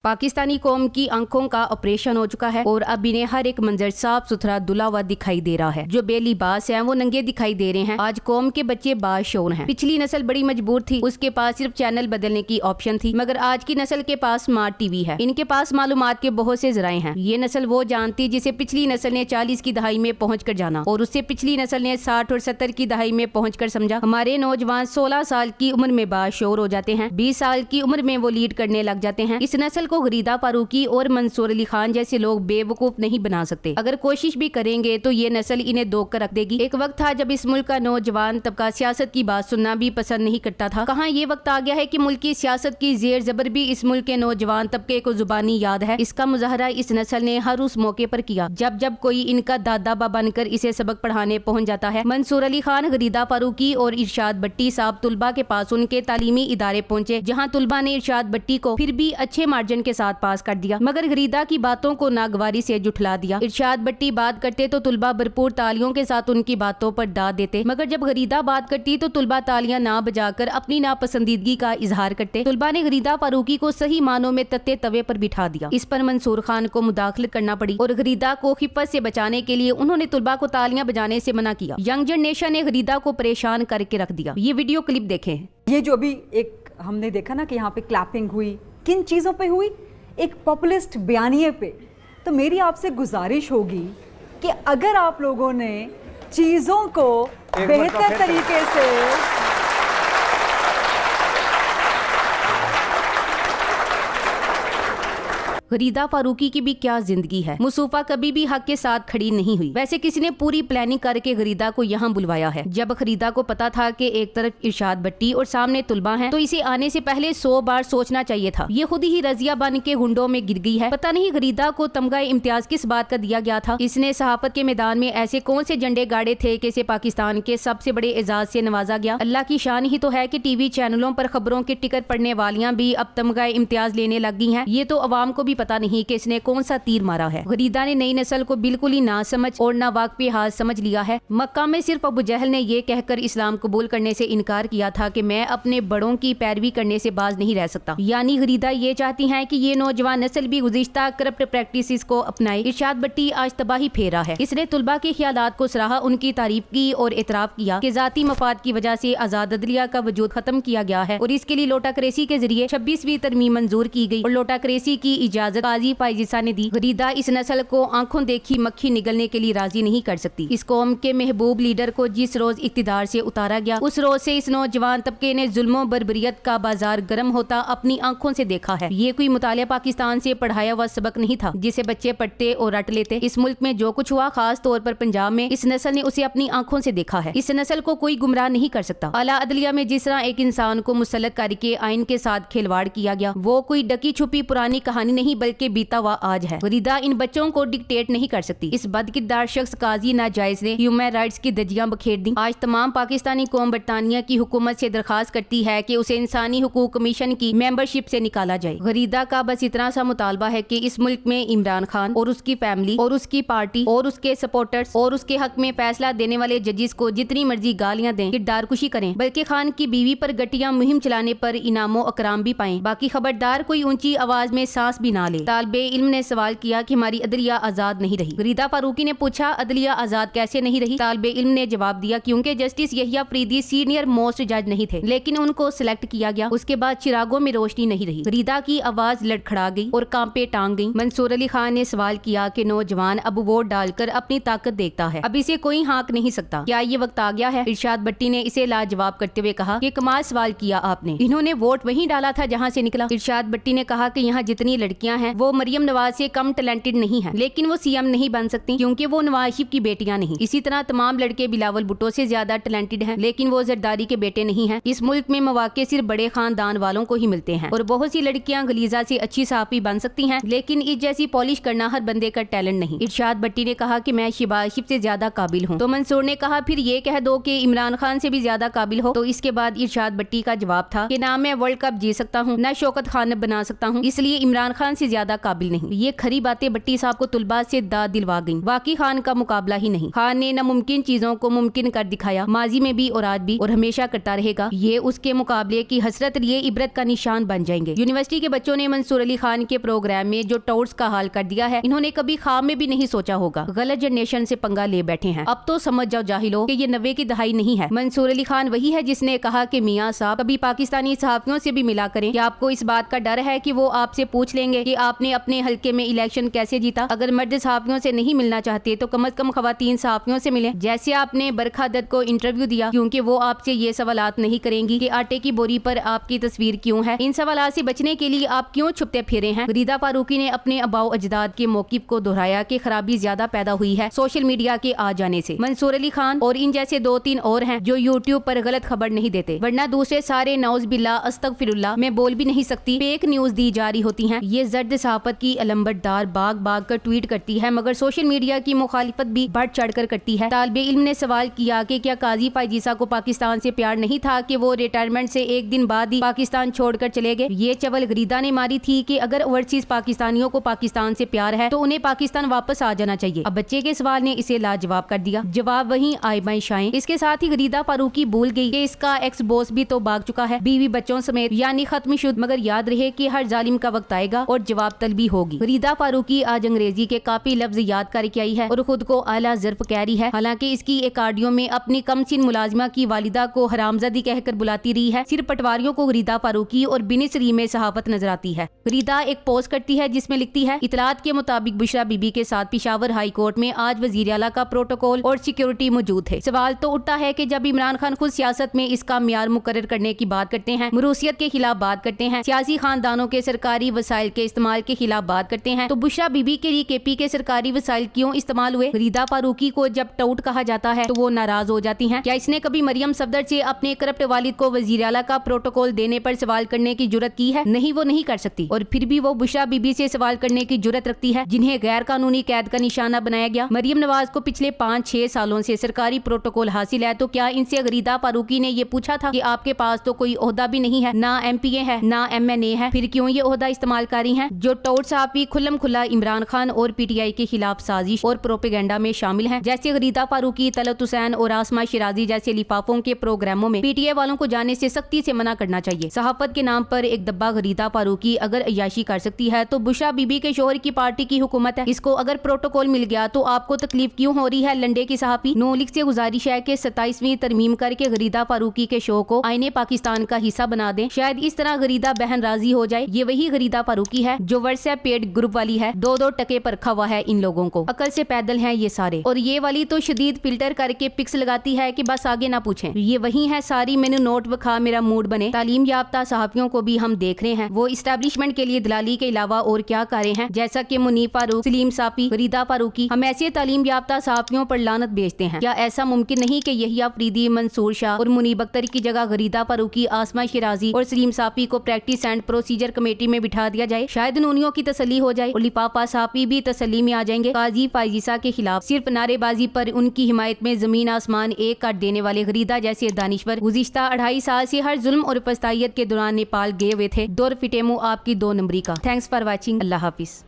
पाकिस्तानी कौम की आंखों का ऑपरेशन हो चुका है और अब इन्हें हर एक मंजर साफ सुथरा धुला हुआ दिखाई दे रहा है। जो बेलिबास हैं वो नंगे दिखाई दे रहे हैं। आज कौम के बच्चे बाशऊर हैं। पिछली नस्ल बड़ी मजबूर थी, उसके पास सिर्फ चैनल बदलने की ऑप्शन थी, मगर आज की नस्ल के पास स्मार्ट टीवी है। इनके पास मालूमात के बहुत से जराए हैं। ये नस्ल वो जानती जिसे पिछली नस्ल ने 40 की दहाई में पहुँच कर जाना और उससे पिछली नस्ल ने 60 और 70 की दहाई में पहुँच कर समझा। हमारे नौजवान 16 साल की उम्र में बाशऊर हो जाते हैं, 20 साल की उम्र में वो लीड करने लग जाते हैं। इस नस्ल को गरीदा फारूकी और मंसूर अली खान जैसे लोग बेवकूफ नहीं बना सकते। अगर कोशिश भी करेंगे तो ये नस्ल इन्हें धो कर रख देगी। एक वक्त था जब इस मुल्क का नौजवान तबका सियासत की बात सुनना भी पसंद नहीं करता था। कहाँ ये वक्त आ गया है कि मुल्क की सियासत की जेर जबर भी इस मुल्क के नौजवान तबके को जुबानी याद है। इसका मुजाहरा इस नस्ल ने हर उस मौके पर किया जब कोई इनका दादा बाबा बनकर इसे सबक पढ़ाने पहुँच जाता है। मंसूर अली खान, गरीदा फारूकी और इरशाद भट्टी साहब तुलबा के पास उनके तालीमी इदारे पहुँचे, जहाँ तुलबा ने इरशाद भट्टी को फिर भी अच्छे मार्जिन के साथ पास कर दिया, मगर गरीदा की बातों को नागवारी से जुठला दिया। इरशाद भट्टी बात करते तो तुलबा भरपूर तालियों के साथ उनकी बातों पर दाद देते, मगर जब गरीदा बात करती तो तुलबा तालियां ना बजाकर अपनी नापसंदीदगी का इजहार करते। तुलबा ने गरीदा फारूकी को सही मानों में तत्ते तवे पर बिठा दिया। इस पर मंसूर खान को मुदाखलत करना पड़ी और गरीदा को खिफत से बचाने के लिए उन्होंने तुलबा को तालियां बजाने से मना किया। यंग जनरेशन ने गरीदा को परेशान करके रख दिया। ये वीडियो क्लिप देखें। ये जो भी एक हमने देखा ना कि यहाँ पे क्लैपिंग हुई, किन चीजों पे हुई? एक पॉपुलिस्ट बयानिए पे। तो मेरी आपसे गुजारिश होगी कि अगर आप लोगों ने चीज़ों को बेहतर तरीके से गरीदा फारूकी की भी क्या जिंदगी है। मुसूफा कभी भी हक के साथ खड़ी नहीं हुई। वैसे किसी ने पूरी प्लानिंग करके गरीदा को यहाँ बुलवाया है। जब गरीदा को पता था कि एक तरफ इरशाद भट्टी और सामने तुलबा हैं, तो इसे आने से पहले 100 बार सोचना चाहिए था। ये खुद ही रजिया बन के गुंडों में गिर गई है। पता नहीं गरीदा को तमगा इम्तियाज किस बात का दिया गया था। इसने सहाफत के मैदान में ऐसे कौन से झंडे गाड़े थे कि इसे पाकिस्तान के सबसे बड़े एजाज से नवाजा गया। अल्लाह की शान ही तो है कि टीवी चैनलों पर खबरों के टिकट पढ़ने वालियां भी अब तमगा इम्तियाज लेने लग गई हैं। ये तो अवाम को भी पता नहीं कि इसने कौन सा तीर मारा है। गरीदा ने नई नस्ल को बिल्कुल ही ना समझ और ना वाकफी हाल समझ लिया है। मक्का में सिर्फ अबू जहल ने ये कहकर इस्लाम कबूल करने से इनकार किया था कि मैं अपने बड़ों की पैरवी करने से बाज नहीं रह सकता। यानी गरीदा ये चाहती हैं कि ये नौजवान नस्ल भी गुज़िश्ता करप्ट प्रैक्टिसेस को अपनाए। इरशाद भट्टी आज तबाही फेरा है। इसने तुलबा के ख्यालात को सराहा, उनकी तारीफ की और एतराफ किया कि जाती मफाद की वजह से आजाद अदलिया का वजूद खत्म किया गया है और इसके लिए लोटा करेसी के जरिए 26वीं तरमीम मंजूर की गई और लोटा करेसी की इजाजत काजी फाइजिसा ने दी। गरीदा इस नस्ल को आंखों देखी मक्खी निगलने के लिए राजी नहीं कर सकती। इस कौम के महबूब लीडर को जिस रोज इक्तिदार से उतारा गया, उस रोज से इस नौजवान तबके ने जुल्मों बर्बरियत का बाजार गर्म होता अपनी आंखों से देखा है। ये कोई मुतालिया पाकिस्तान से पढ़ाया हुआ सबक नहीं था जिसे बच्चे पढ़ते और रट लेते। इस मुल्क में जो कुछ हुआ, खास तौर पर पंजाब में, इस नस्ल ने उसे अपनी आंखों से देखा है। इस नस्ल को कोई गुमराह नहीं कर सकता। आला अदलिया में जिस तरह एक इंसान को मुसल्लत करके आइन के साथ खिलवाड़ किया गया, वो कोई डकी छुपी पुरानी कहानी नहीं बल्कि बीता हुआ आज है। गरीदा इन बच्चों को डिक्टेट नहीं कर सकती। इस बदकिरदार शख्स काजी नाजायज ने ह्यूमन राइट्स की धज्जियां बखेर दी। आज तमाम पाकिस्तानी कौम बरतानिया की हुकूमत से दरखास्त करती है कि उसे इंसानी हुकूक कमीशन की मेंबरशिप से निकाला जाए। गरीदा का बस इतना सा मुतालबा है कि इस मुल्क में इमरान खान और उसकी फैमिली और उसकी पार्टी और उसके सपोर्टर्स और उसके हक में फैसला देने वाले जजेस को जितनी मर्जी गालियां दें, किरदार कुशी करें, बल्कि खान की बीवी पर गटिया मुहिम चलाने पर इनामो अकराम भी पाएं। बाकी खबरदार कोई ऊंची आवाज में सांस भी ना ले। तालिबे इल्म ने सवाल किया कि हमारी अदलिया आजाद नहीं रही। गरीदा फारूकी ने पूछा, अदलिया आजाद कैसे नहीं रही? तालिबे इल्म ने जवाब दिया, क्योंकि justice Yahya Afridi senior most जज नहीं थे, लेकिन उनको सिलेक्ट किया गया। उसके बाद चिरागों में रोशनी नहीं रही। गरीदा की आवाज लड़खड़ा गई और कांपे टांग गई। मंसूर अली खान ने सवाल किया कि नौजवान अब वोट डालकर अपनी ताकत देखता है, अब इसे कोई हाँक नहीं सकता। क्या ये वक्त आ गया है? इरशाद भट्टी ने इसे लाजवाब करते हुए कहा कि कमाल सवाल किया आपने। इन्होंने वोट वहीं डाला था जहाँ से निकला। इरशाद भट्टी ने कहा कि यहाँ जितनी लड़कियां हैं वो मरियम नवाज से कम टैलेंटेड नहीं है, लेकिन वो सीएम नहीं बन सकती क्योंकि वो नवाज शरीफ की बेटियां नहीं। इसी तरह तमाम लड़के बिलावल भुट्टो से ज्यादा टैलेंटेड हैं, लेकिन वो जरदारी के बेटे नहीं हैं। इस मुल्क में मौके सिर्फ बड़े खानदान वालों को ही मिलते हैं और बहुत सी लड़कियां गलीजा से अच्छी सहाफी बन सकती हैं, लेकिन इस जैसी पॉलिश करना हर बंदे का टैलेंट नहीं। इरशाद भट्टी ने कहा कि मैं शहबाज शरीफ से ज्यादा काबिल हूँ। तो मंसूर ने कहा, फिर ये कह दो कि इमरान खान से भी ज्यादा काबिल हो। तो इसके बाद इरशाद भट्टी का जवाब था कि ना मैं वर्ल्ड कप जीत सकता हूँ, ना शौकत खान बना सकता हूँ, इसलिए इमरान खान से ज्यादा काबिल नहीं। ये खरी बातें भट्टी साहब को तुलबा से दाद दिलवा गईं। वाकई खान का मुकाबला ही नहीं। खान ने नामुमकिन चीजों को मुमकिन कर दिखाया, माजी में भी और आज भी और हमेशा करता रहेगा। ये उसके मुकाबले की हसरत लिए इबरत का निशान बन जाएंगे। यूनिवर्सिटी के बच्चों ने मंसूर अली खान के प्रोग्राम में जो टाउट्स का हाल कर दिया है, इन्होंने कभी ख्वाब में भी नहीं सोचा होगा। गलत जनरेशन से पंगा ले बैठे हैं। अब तो समझ जाओ जाहिलो कि ये 90 की दहाई नहीं है। मंसूर अली खान वही है जिसने कहा कि मियां साहब कभी पाकिस्तानी सहाफियों से भी मिला करें। क्या आपको इस बात का डर है कि वो आपसे पूछ लेंगे कि आपने अपने हल्के में इलेक्शन कैसे जीता? अगर मर्द सहाफियों से नहीं मिलना चाहते तो कम अज कम खवातीन सहाफियों से मिले, जैसे आपने बरखा दत्त को इंटरव्यू दिया, क्योंकि वो आपसे ये सवालात नहीं करेंगी कि आटे की बोरी पर आपकी तस्वीर क्यों है। इन सवालात से बचने के लिए आप क्यों छुपते फिरे हैं? गरीदा फारूकी ने अपने अबाओ अजदाद के मौकिफ को दोहराया कि खराबी ज्यादा पैदा हुई है सोशल मीडिया के आ जाने से। मंसूर अली खान और इन जैसे 2-3 और हैं जो यूट्यूब पर गलत खबर नहीं देते, वरना दूसरे सारे नौज बिल्ला अस्तगफिरुल्लाह में बोल भी नहीं सकती फेक न्यूज दी जा रही होती हैं। ये जर्द सहाफत की अलंबरदार बाग बाग कर ट्वीट करती है, मगर सोशल मीडिया की मुखालिफत भी बढ़ चढ़ कर करती है। तालिबे इल्म ने सवाल किया कि क्या काजी फायजीसा को पाकिस्तान से प्यार नहीं था कि वो रिटायरमेंट से एक दिन बाद ही पाकिस्तान छोड़कर चले गए? ये चवल गरीदा ने मारी थी कि अगर ओवरसीज पाकिस्तानियों को पाकिस्तान से प्यार है तो उन्हें पाकिस्तान वापस आ जाना चाहिए। अब बच्चे के सवाल ने इसे लाजवाब कर दिया। जवाब वहीं आए बाई शाएं। इसके साथ ही गरीदा फारूकी भूल गई कि इसका एक्स बॉस भी तो भाग चुका है, बीवी बच्चों समेत, यानी खत्म शुद्ध। मगर याद रहे कि हर जालिम का वक्त आएगा और जवाब तलबी होगी। गरीदा फारूकी आज अंग्रेजी के काफी लफ्ज याद करके आई है और खुद को आला ज़र्फ कह रही है। हालांकि इसकी एक ऑडियो में अपनी कमसिन मुलाजिमा की वालिदा को हरामजादी कहकर बुलाती रही है। सिर्फ पटवारियों को गरीदा फारूकी और बिनिसरी में सहाफत नजर आती है। गरीदा एक पोस्ट करती है जिसमें लिखती है, इतलात के मुताबिक बुशरा बीबी के साथ पेशावर हाई कोर्ट में आज वजीर आला का प्रोटोकॉल और सिक्योरिटी मौजूद थे। सवाल तो उठता है कि जब इमरान खान खुद सियासत में इसका म्यार मुकर्रर करने की बात करते हैं, मरूसियत के खिलाफ बात करते हैं, सियासी खानदानों के सरकारी वसाइल के इस्तेमाल के खिलाफ बात करते हैं, तो बुशरा बीबी के लिए केपी के सरकारी वसाइल क्यों इस्तेमाल हुए? गरीदा फारूकी को जब टाउट कहा जाता है तो वो नाराज हो जाती हैं। क्या इसने कभी मरियम सफदर से अपने करप्ट वालिद को वजीर आला का प्रोटोकॉल देने पर सवाल करने की जुर्रत की है? नहीं, वो नहीं कर सकती। और फिर भी वो बुशरा बीबी से सवाल करने की जुर्रत रखती है जिन्हें गैर कानूनी कैद का निशाना बनाया गया। मरियम नवाज को पिछले 5-6 सालों से सरकारी प्रोटोकॉल हासिल है, तो क्या इनसे गरीदा फारूकी ने ये पूछा था कि आपके पास तो कोई ओहदा भी नहीं है, ना MPA है ना MNA है, फिर क्यों ये ओहदा इस्तेमाल कर रही हैं? जो टाउट साहबी खुल्लम खुल्ला इमरान खान और PTI के खिलाफ साजिश और प्रोपेगेंडा में शामिल हैं, जैसे गरीदा फारूकी, तलत हुसैन और आसमा शिराजी जैसे लिफाफों के प्रोग्रामों में PTI वालों को जाने से सख्ती से मना करना चाहिए। सहाफत के नाम पर एक दब्बा गरीदा फारूकी अगर अय्याशी कर सकती है तो बुशरा बीबी के शोहर की पार्टी की हुकूमत है, इसको अगर प्रोटोकॉल मिल गया तो आपको तकलीफ क्यों हो रही है? लंडे की सहाफी नोलिक से गुजारिश है कि 27वीं तरमीम करके गरीदा फारूकी के शो को आईने पाकिस्तान का हिस्सा बना दें। शायद इस तरह गरीदा बहन राजी हो जाए। ये वही गरीदा फारूकी है जो व्हाट्सएप पेड ग्रुप वाली है। 2-2 टके पर रखा हुआ है इन लोगों को। अकल से पैदल हैं ये सारे। और ये वाली तो शदीद फिल्टर करके पिक्स लगाती है कि बस आगे ना पूछें। ये वही है सारी मैंने नोट बखा मेरा मूड बने। तालीम याफ्ता सहाफियों को भी हम देख रहे हैं, वो इस्टेब्लिशमेंट के लिए दलाली के अलावा और क्या कर रहे हैं, जैसा कि मुनीफ फारूक, सलीम साफी, गरीदा फारूकी। हम ऐसे तालीम याफ्ता सहाफियों पर लानत भेजते हैं। क्या ऐसा मुमकिन नहीं कि यही अफरीदी, मंसूर शाह और मुनीब अख्तर की जगह गरीदा फारूकी, आसमा शिराजी और सलीम साफी को प्रैक्टिस एंड प्रोसीजर कमेटी में बिठा दिया जाए? शायद नूनियों की तसल्ली हो जाए और लिफाफा साफी भी तसल्ली में आ जाएंगे। काजी फायजीसा के खिलाफ सिर्फ नारेबाजी पर उनकी हिमायत में जमीन आसमान एक कर देने वाले गरीदा जैसे दानिश्वर गुज़िश्ता 2.5 साल से हर जुल्म और फस्तायत के दौरान नेपाल गए हुए थे। दौर फिटेमू आपकी 2 नंबरी का। Thanks for watching. Allah Hafiz.